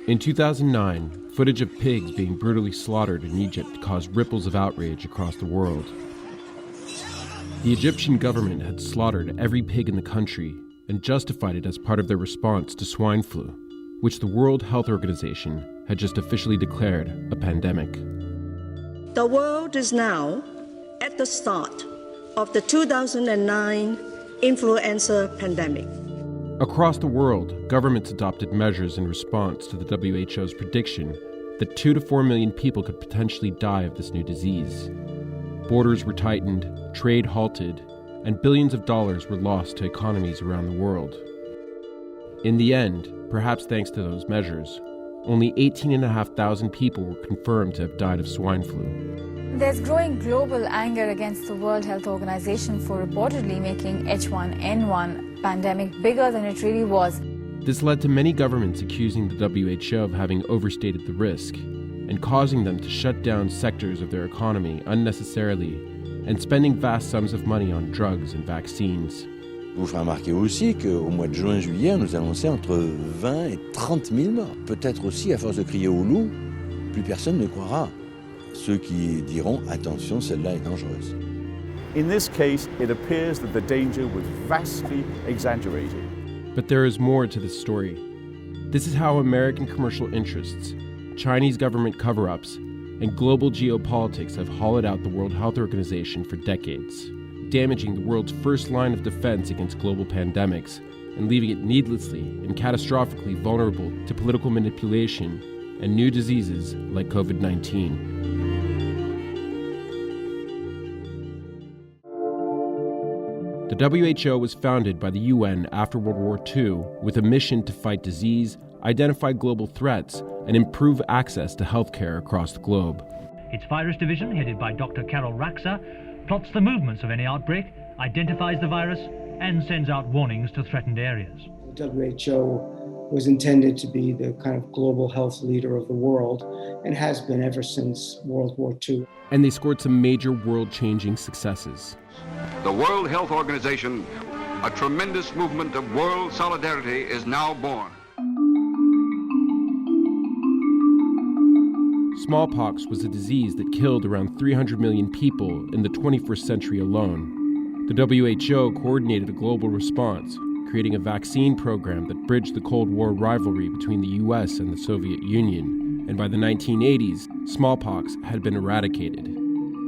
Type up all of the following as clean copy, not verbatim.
In 2009, footage of pigs being brutally slaughtered in Egypt caused ripples of outrage across the world. The Egyptian government had slaughtered every pig in the country and justified it as part of their response to swine flu, which the World Health Organization had just officially declared a pandemic. The world is now at the start of the 2009 influenza pandemic. Across the world, governments adopted measures in response to the WHO's prediction that 2 to 4 million people could potentially die of this new disease. Borders were tightened, trade halted, and billions of dollars were lost to economies around the world. In the end, perhaps thanks to those measures, only 18,500 people were confirmed to have died of swine flu. There's growing global anger against the World Health Organization for reportedly making H1N1 pandemic bigger than it really was. This led to many governments accusing the WHO of having overstated the risk and causing them to shut down sectors of their economy unnecessarily and spending vast sums of money on drugs and vaccines. Vous ferez remarquer aussi qu'au mois de juin-juillet, nous annonçait entre 20 et 30 000 morts. Peut-être aussi, à force de crier au loup, plus personne ne croira. Ceux qui diront « attention, celle-là est dangereuse ». In this case, it appears that the danger was vastly exaggerated. But there is more to this story. This is how American commercial interests, Chinese government cover-ups, and global geopolitics have hollowed out the World Health Organization for decades, damaging the world's first line of defense against global pandemics and leaving it needlessly and catastrophically vulnerable to political manipulation and new diseases like COVID-19. The WHO was founded by the UN after World War II with a mission to fight disease, identify global threats, and improve access to healthcare across the globe. Its virus division, headed by Dr. Carol Raxa, plots the movements of any outbreak, identifies the virus, and sends out warnings to threatened areas. The WHO was intended to be the kind of global health leader of the world and has been ever since World War II. And they scored some major world-changing successes. The World Health Organization, a tremendous movement of world solidarity, is now born. Smallpox was a disease that killed around 300 million people in the 21st century alone. The WHO coordinated a global response, creating a vaccine program that bridged the Cold War rivalry between the US and the Soviet Union, and by the 1980s, smallpox had been eradicated.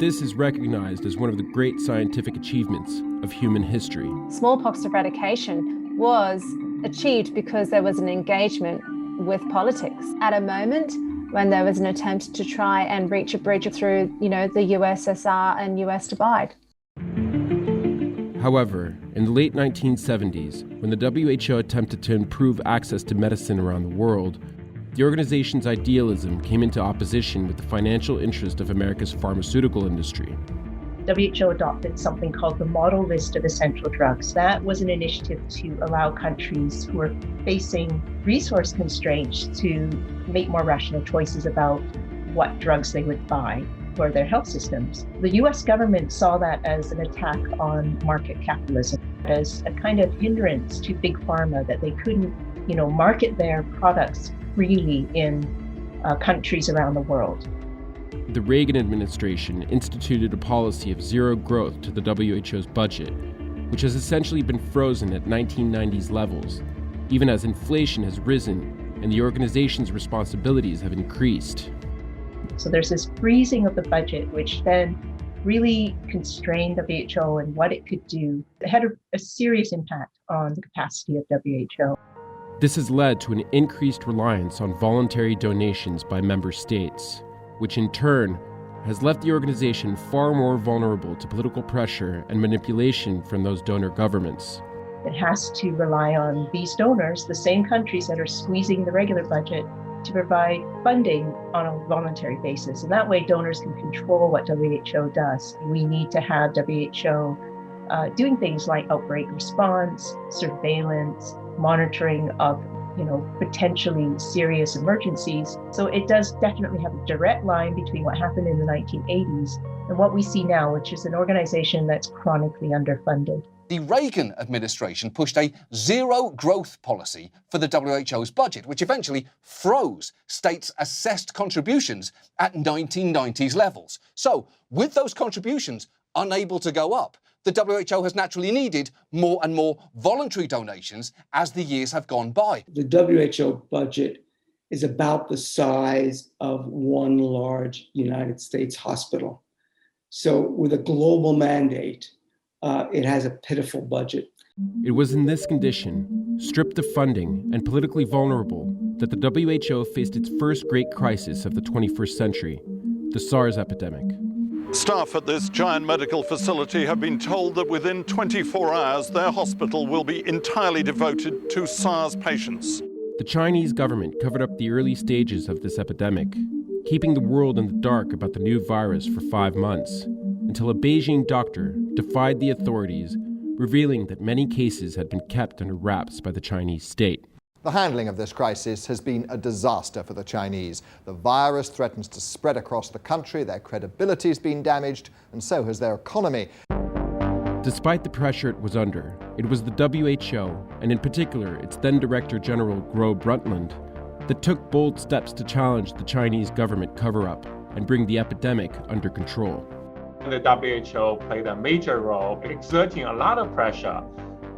This is recognized as one of the great scientific achievements of human history. Smallpox eradication was achieved because there was an engagement with politics at a moment when there was an attempt to try and reach a bridge through, the USSR and US divide. However, in the late 1970s, when the WHO attempted to improve access to medicine around the world, the organization's idealism came into opposition with the financial interest of America's pharmaceutical industry. WHO adopted something called the Model List of Essential Drugs. That was an initiative to allow countries who are facing resource constraints to make more rational choices about what drugs they would buy for their health systems. The US government saw that as an attack on market capitalism, as a kind of hindrance to big pharma, that they couldn't, market their products freely in countries around the world. The Reagan administration instituted a policy of zero growth to the WHO's budget, which has essentially been frozen at 1990s levels, even as inflation has risen and the organization's responsibilities have increased. So there's this freezing of the budget, which then really constrained WHO and what it could do. It had a serious impact on the capacity of WHO. This has led to an increased reliance on voluntary donations by member states, which in turn has left the organization far more vulnerable to political pressure and manipulation from those donor governments. It has to rely on these donors, the same countries that are squeezing the regular budget, to provide funding on a voluntary basis. And that way donors can control what WHO does. We need to have WHO doing things like outbreak response, surveillance, monitoring of potentially serious emergencies. So it does definitely have a direct line between what happened in the 1980s and what we see now, which is an organization that's chronically underfunded. The Reagan administration pushed a zero-growth policy for the WHO's budget, which eventually froze states' assessed contributions at 1990s levels. So, with those contributions unable to go up, the WHO has naturally needed more and more voluntary donations as the years have gone by. The WHO budget is about the size of one large United States hospital. So with a global mandate, it has a pitiful budget. It was in this condition, stripped of funding and politically vulnerable, that the WHO faced its first great crisis of the 21st century, the SARS epidemic. Staff at this giant medical facility have been told that within 24 hours, their hospital will be entirely devoted to SARS patients. The Chinese government covered up the early stages of this epidemic, keeping the world in the dark about the new virus for 5 months, until a Beijing doctor defied the authorities, revealing that many cases had been kept under wraps by the Chinese state. The handling of this crisis has been a disaster for the Chinese. The virus threatens to spread across the country, their credibility has been damaged, and so has their economy. Despite the pressure it was under, it was the WHO, and in particular its then Director General Gro Brundtland, that took bold steps to challenge the Chinese government cover-up and bring the epidemic under control. The WHO played a major role, exerting a lot of pressure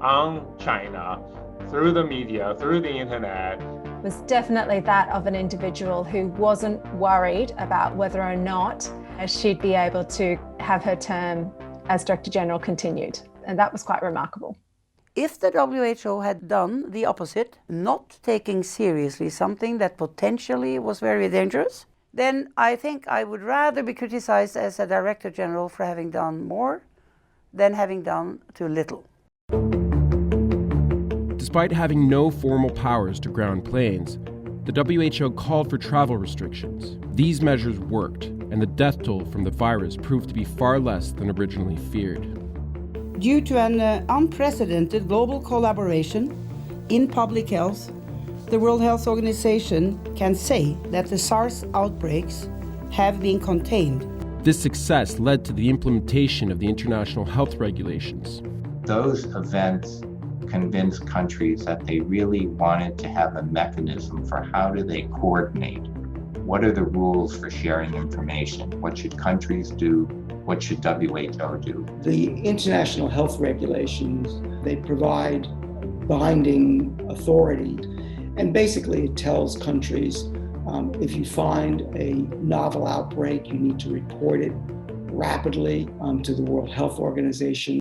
on China through the media, through the internet. It was definitely that of an individual who wasn't worried about whether or not she'd be able to have her term as Director General continued. And that was quite remarkable. If the WHO had done the opposite, not taking seriously something that potentially was very dangerous, then I think I would rather be criticized as a Director General for having done more than having done too little. Despite having no formal powers to ground planes, the WHO called for travel restrictions. These measures worked, and the death toll from the virus proved to be far less than originally feared. Due to an unprecedented global collaboration in public health, the World Health Organization can say that the SARS outbreaks have been contained. This success led to the implementation of the international health regulations. Those events convinced countries that they really wanted to have a mechanism for how do they coordinate. What are the rules for sharing information? What should countries do? What should WHO do? The international health regulations, they provide binding authority. And basically it tells countries, if you find a novel outbreak, you need to report it rapidly to the World Health Organization.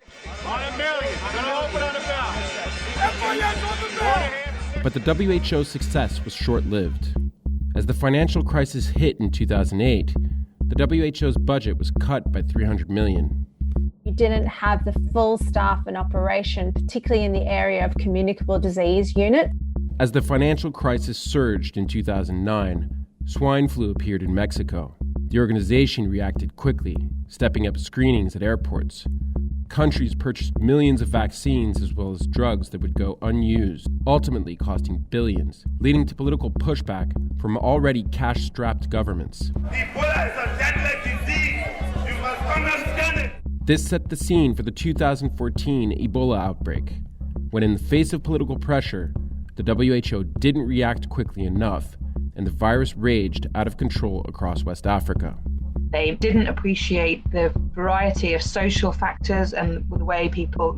But the WHO's success was short-lived. As the financial crisis hit in 2008, the WHO's budget was cut by $300 million. You didn't have the full staff and operation, particularly in the area of communicable disease unit. As the financial crisis surged in 2009, swine flu appeared in Mexico. The organization reacted quickly, stepping up screenings at airports. Countries purchased millions of vaccines as well as drugs that would go unused, ultimately costing billions, leading to political pushback from already cash-strapped governments. Ebola is a deadly disease. You must understand it. This set the scene for the 2014 Ebola outbreak, when in the face of political pressure, the WHO didn't react quickly enough, and the virus raged out of control across West Africa. They didn't appreciate the variety of social factors and the way people,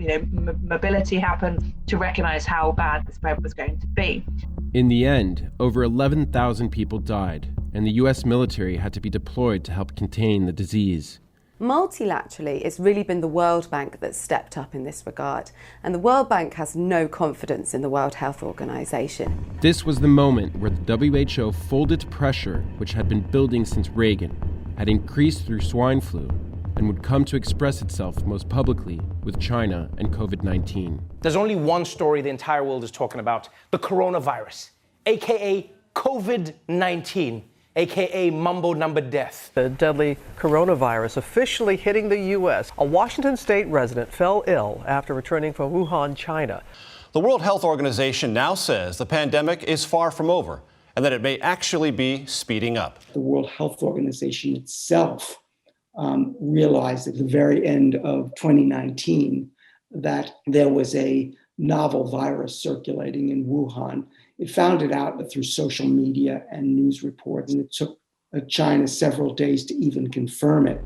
mobility happened to recognize how bad the spread was going to be. In the end, over 11,000 people died, and the US military had to be deployed to help contain the disease. Multilaterally, it's really been the World Bank that stepped up in this regard, and the World Bank has no confidence in the World Health Organization. This was the moment where the WHO folded to pressure which had been building since Reagan, had increased through swine flu, and would come to express itself most publicly with China and COVID-19. There's only one story the entire world is talking about: the coronavirus, aka COVID-19. AKA mumbo number death. The deadly coronavirus officially hitting the U.S. A Washington state resident fell ill after returning from Wuhan, China. The World Health Organization now says the pandemic is far from over and that it may actually be speeding up. The World Health Organization itself realized at the very end of 2019 that there was a novel virus circulating in Wuhan. It found it out through social media and news reports, and it took China several days to even confirm it.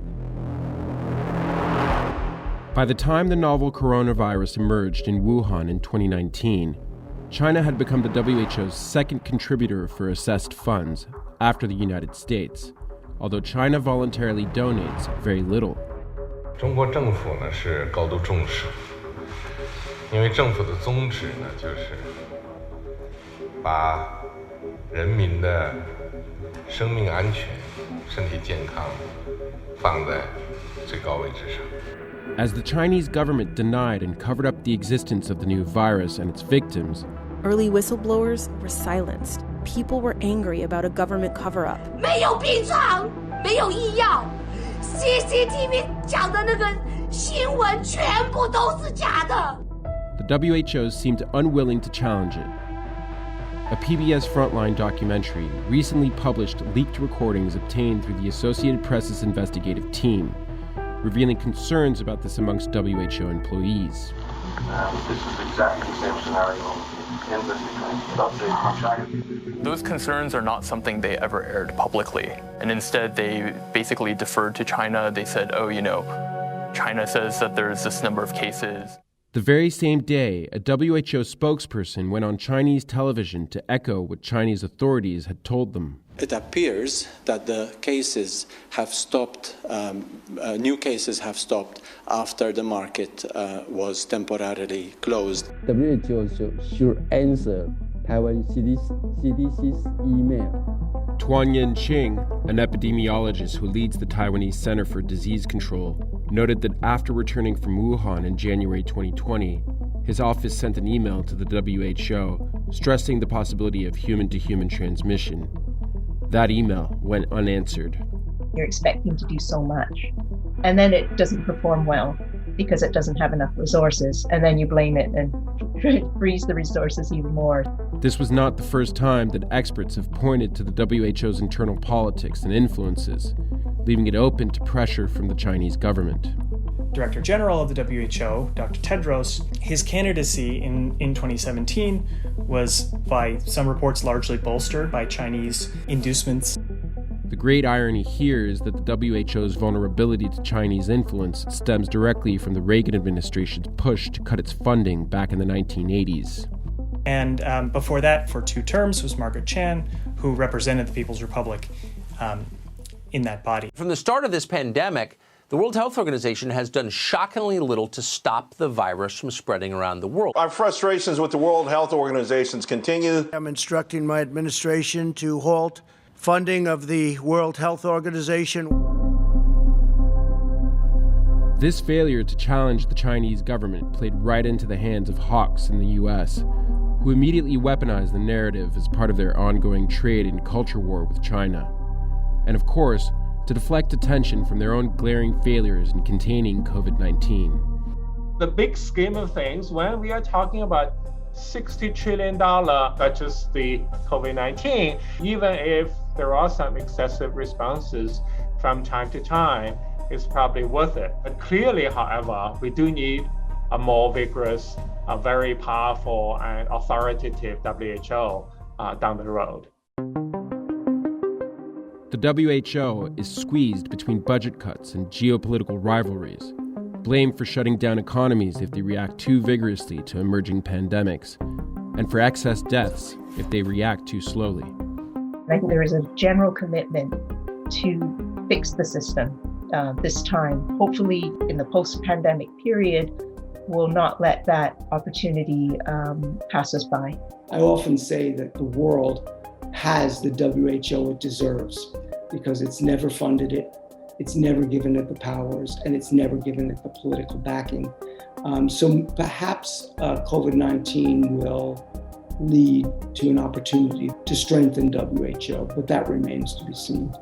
By the time the novel coronavirus emerged in Wuhan in 2019, China had become the WHO's second contributor for assessed funds after the United States, although China voluntarily donates very little. 中国政府呢是高度重视，因为政府的宗旨呢就是把人民的生命安全、身体健康放在最高位置上。 As the Chinese government denied and covered up the existence of the new virus and its victims, early whistleblowers were silenced. People were angry about a government cover-up. 没有病床，没有医药。 CCTV 讲的那个新闻全部都是假的。 The WHO seemed unwilling to challenge it. A PBS Frontline documentary recently published leaked recordings obtained through the Associated Press's investigative team, revealing concerns about this amongst WHO employees. This is exactly the same scenario in China. Those concerns are not something they ever aired publicly. And instead, they basically deferred to China. They said, oh, you know, China says that there's this number of cases. The very same day, a WHO spokesperson went on Chinese television to echo what Chinese authorities had told them. It appears that the cases have stopped, new cases have stopped after the market was temporarily closed. WHO should answer Taiwan CDC's email. Tuan-Yen Ching, an epidemiologist who leads the Taiwanese Center for Disease Control, noted that after returning from Wuhan in January 2020, his office sent an email to the WHO stressing the possibility of human-to-human transmission. That email went unanswered. You're expecting to do so much, and then it doesn't perform well because it doesn't have enough resources, and then you blame it and freeze the resources even more. This was not the first time that experts have pointed to the WHO's internal politics and influences, leaving it open to pressure from the Chinese government. Director General of the WHO, Dr. Tedros, his candidacy in 2017 was, by some reports, largely bolstered by Chinese inducements. The great irony here is that the WHO's vulnerability to Chinese influence stems directly from the Reagan administration's push to cut its funding back in the 1980s. And before that, for 2 terms, was Margaret Chan, who represented the People's Republic in that body. From the start of this pandemic, the World Health Organization has done shockingly little to stop the virus from spreading around the world. Our frustrations with the World Health Organization continue. I'm instructing my administration to halt funding of the World Health Organization. This failure to challenge the Chinese government played right into the hands of hawks in the US, who immediately weaponized the narrative as part of their ongoing trade and culture war with China. And of course, to deflect attention from their own glaring failures in containing COVID-19. The big scheme of things, when we are talking about $60 trillion, that's just the COVID-19, even if there are some excessive responses from time to time, it's probably worth it. But clearly, however, we do need a more vigorous, a very powerful and authoritative WHO down the road. The WHO is squeezed between budget cuts and geopolitical rivalries, blamed for shutting down economies if they react too vigorously to emerging pandemics, and for excess deaths if they react too slowly. I think there is a general commitment to fix the system this time. Hopefully, in the post-pandemic period, we'll not let that opportunity pass us by. I often say that the world has the WHO it deserves because it's never funded it, it's never given it the powers, and it's never given it the political backing. So perhaps COVID-19 will lead to an opportunity to strengthen WHO, but that remains to be seen.